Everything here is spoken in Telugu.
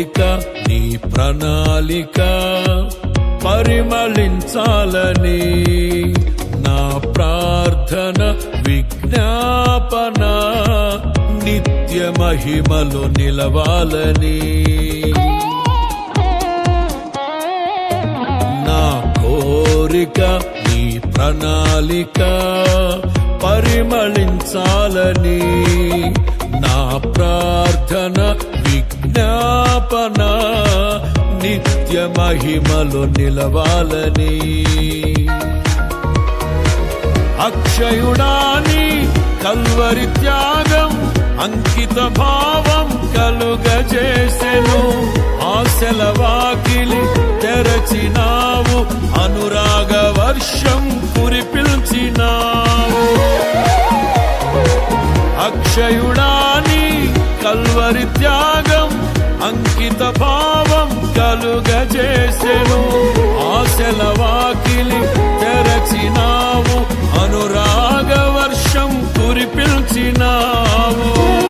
కోరిక నీ ప్రణాళిక పరిమళించాలని నా ప్రార్థన విజ్ఞాపన నిత్య మహిమలో నిలవాలని నా కోరిక నీ ప్రణాళిక పరిమళించాలని నా ప్రార్థన విజ్ఞాపన నిత్య మహిమలో నిలవాలని అక్షయుడాని కల్వరి త్యాగం అంకిత భావం కలుగజేసెను ఆశల వాకిలి తెరచినావు అనురాగ వర్షం కురిపిల్చినావు అక్షయుడాని కల్వరి త్యాగం అంకిత భావం కలుగజేసెను ఆశల వాకిలి తెరచినావు అనురాగ వర్షం కురిపిల్చినావు